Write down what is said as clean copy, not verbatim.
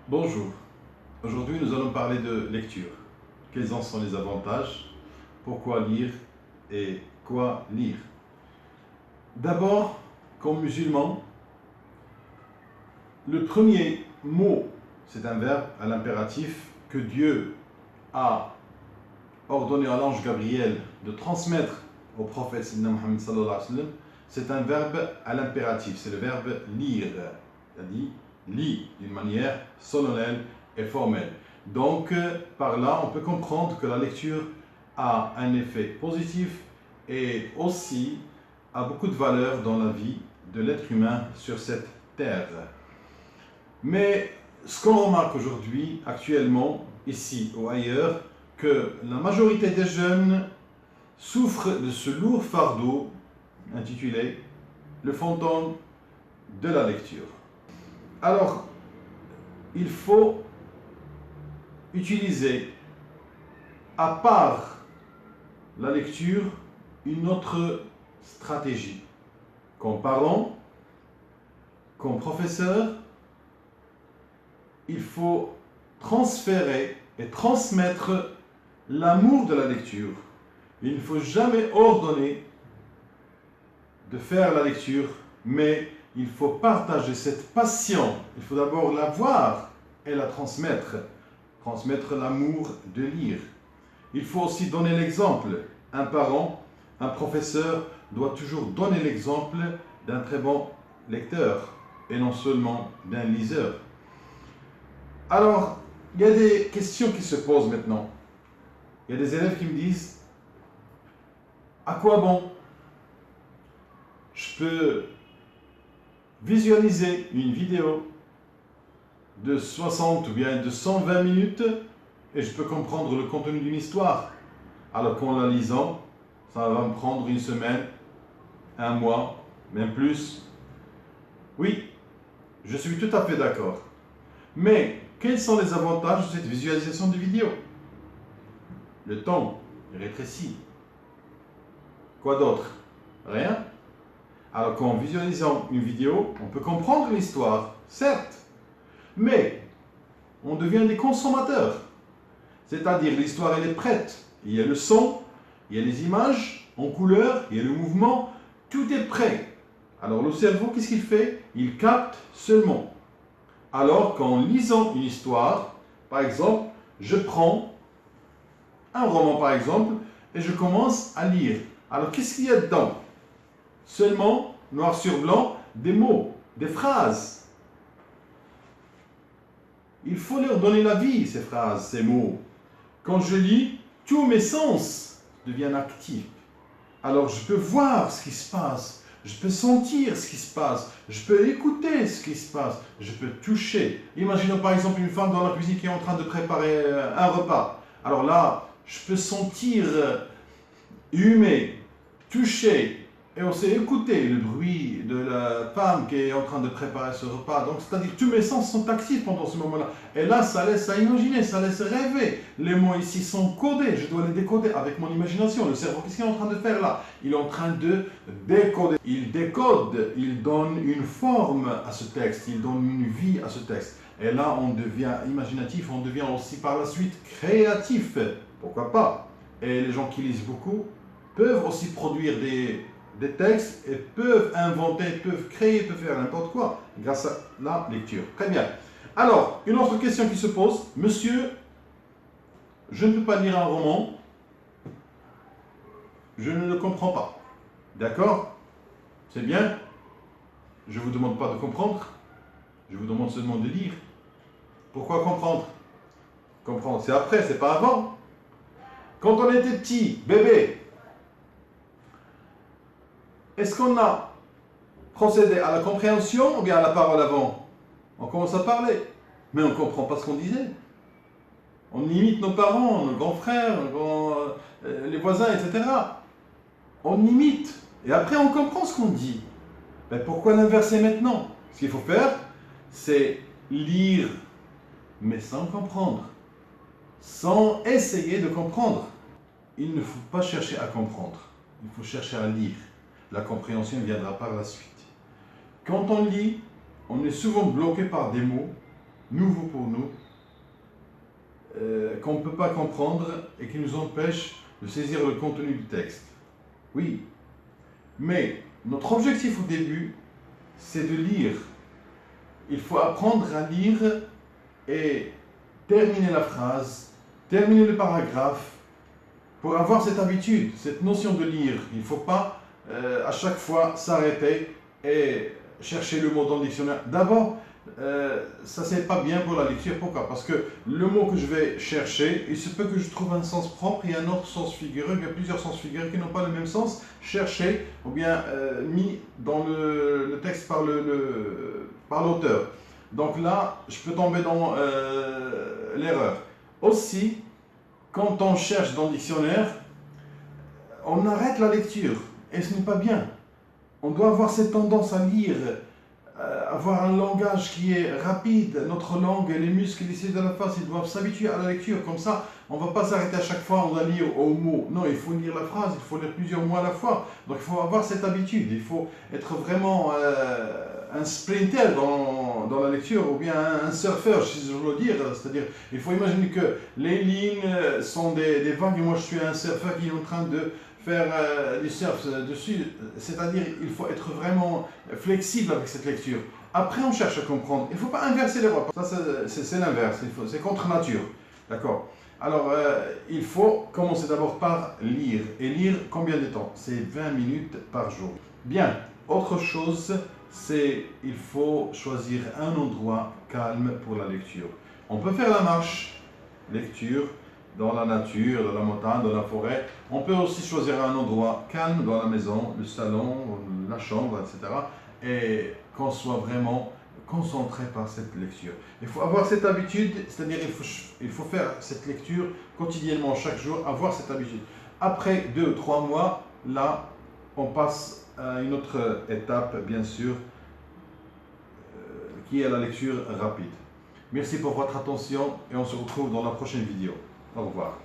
Bonjour, aujourd'hui nous allons parler de lecture. Quels en sont les avantages? Pourquoi lire et quoi lire? D'abord, comme musulman, le premier mot, c'est un verbe à l'impératif que Dieu a ordonné à l'ange Gabriel de transmettre au prophète Mohammed sallallahu alayhi wa sallam. C'est un verbe à l'impératif, c'est le verbe lire. Il a dit lis d'une manière solennelle et formelle. Donc, par là, on peut comprendre que la lecture a un effet positif et aussi a beaucoup de valeur dans la vie de l'être humain sur cette terre. Mais ce qu'on remarque aujourd'hui, actuellement, ici ou ailleurs, que la majorité des jeunes souffrent de ce lourd fardeau intitulé le fantôme de la lecture. Alors, il faut utiliser, à part la lecture, une autre stratégie. Comme parent, comme professeur, il faut transférer et transmettre l'amour de la lecture. Il ne faut jamais ordonner de faire la lecture, mais il faut partager cette passion. Il faut d'abord la voir et la transmettre. Transmettre l'amour de lire. Il faut aussi donner l'exemple. Un parent, un professeur doit toujours donner l'exemple d'un très bon lecteur et non seulement d'un liseur. Alors, il y a des questions qui se posent maintenant. Il y a des élèves qui me disent « À quoi bon? Je peux visualiser une vidéo de 60 ou bien de 120 minutes et je peux comprendre le contenu d'une histoire. Alors qu'en la lisant, ça va me prendre une semaine, un mois, même plus. » Oui, je suis tout à fait d'accord. Mais quels sont les avantages de cette visualisation de vidéo? Le temps est rétréci. Quoi d'autre? Rien. Alors qu'en visualisant une vidéo, on peut comprendre l'histoire, certes, mais on devient des consommateurs. C'est-à-dire l'histoire elle est prête. Il y a le son, il y a les images en couleur, il y a le mouvement, tout est prêt. Alors le cerveau, qu'est-ce qu'il fait? Il capte seulement. Alors qu'en lisant une histoire, par exemple, je prends un roman par exemple et je commence à lire. Alors qu'est-ce qu'il y a dedans? Seulement, noir sur blanc, des mots, des phrases. Il faut leur donner la vie, ces phrases, ces mots. Quand je lis, tous mes sens deviennent actifs. Alors je peux voir ce qui se passe, je peux sentir ce qui se passe, je peux écouter ce qui se passe, je peux toucher. Imaginons par exemple une femme dans la cuisine qui est en train de préparer un repas. Alors là, je peux sentir, humer, toucher, et aussi écouter le bruit de la femme qui est en train de préparer ce repas. Donc, c'est-à-dire que tous mes sens sont actifs pendant ce moment-là. Et là, ça laisse à imaginer, ça laisse rêver. Les mots ici sont codés, je dois les décoder avec mon imagination. Le cerveau, qu'est-ce qu'il est en train de faire là? Il est en train de décoder. Il décode, il donne une forme à ce texte, il donne une vie à ce texte. Et là, on devient imaginatif, on devient aussi par la suite créatif. Pourquoi pas? Et les gens qui lisent beaucoup peuvent aussi produire des textes et peuvent inventer, peuvent créer, peuvent faire n'importe quoi grâce à la lecture. Très bien. Alors, une autre question qui se pose. Monsieur, je ne peux pas lire un roman, je ne le comprends pas. D'accord? C'est bien. Je ne vous demande pas de comprendre, je vous demande seulement de lire. Pourquoi comprendre? Comprendre, c'est après, c'est pas avant. Quand on était petit, bébé, est-ce qu'on a procédé à la compréhension ou bien à la parole avant? On commence à parler, mais on ne comprend pas ce qu'on disait. On imite nos parents, nos grands frères, les voisins, etc. On imite, et après on comprend ce qu'on dit. Mais pourquoi l'inverser maintenant? Ce qu'il faut faire, c'est lire, mais sans comprendre, sans essayer de comprendre. Il ne faut pas chercher à comprendre, il faut chercher à lire. La compréhension viendra par la suite. Quand on lit, on est souvent bloqué par des mots nouveau pour nous, qu'on ne peut pas comprendre et qui nous empêche de saisir le contenu du texte. Oui, mais notre objectif au début, c'est de lire. Il faut apprendre à lire et terminer la phrase, terminer le paragraphe, pour avoir cette habitude, cette notion de lire. Il ne faut pas à chaque fois s'arrêter et chercher le mot dans le dictionnaire. D'abord, ça c'est pas bien pour la lecture. Pourquoi? Parce que le mot que je vais chercher, il se peut que je trouve un sens propre et un autre sens figuré. Il y a plusieurs sens figurés qui n'ont pas le même sens cherché ou bien mis dans le texte par l'auteur. Donc là, je peux tomber dans l'erreur. Aussi, quand on cherche dans le dictionnaire, on arrête la lecture et ce n'est pas bien. On doit avoir cette tendance à lire, avoir un langage qui est rapide. Notre langue et les muscles ici de la face, ils doivent s'habituer à la lecture. Comme ça, on ne va pas s'arrêter à chaque fois, on va lire au mot. Non, il faut lire la phrase, il faut lire plusieurs mots à la fois. Donc il faut avoir cette habitude. Il faut être vraiment un sprinter dans la lecture ou bien un surfeur, si je veux dire. C'est-à-dire, il faut imaginer que les lignes sont des vagues et moi je suis un surfeur qui est en train de faire du surf dessus, c'est-à-dire il faut être vraiment flexible avec cette lecture. Après on cherche à comprendre, il ne faut pas inverser les voix, ça c'est l'inverse, c'est contre nature, d'accord? Alors il faut commencer d'abord par lire, et lire combien de temps? C'est 20 minutes par jour. Bien, autre chose, c'est il faut choisir un endroit calme pour la lecture. On peut faire la marche, lecture, dans la nature, dans la montagne, dans la forêt. On peut aussi choisir un endroit calme dans la maison, le salon, la chambre, etc. Et qu'on soit vraiment concentré par cette lecture. Il faut avoir cette habitude, c'est-à-dire il faut faire cette lecture quotidiennement, chaque jour, avoir cette habitude. Après 2-3 mois, là, on passe à une autre étape, bien sûr, qui est la lecture rapide. Merci pour votre attention et on se retrouve dans la prochaine vidéo. Au revoir.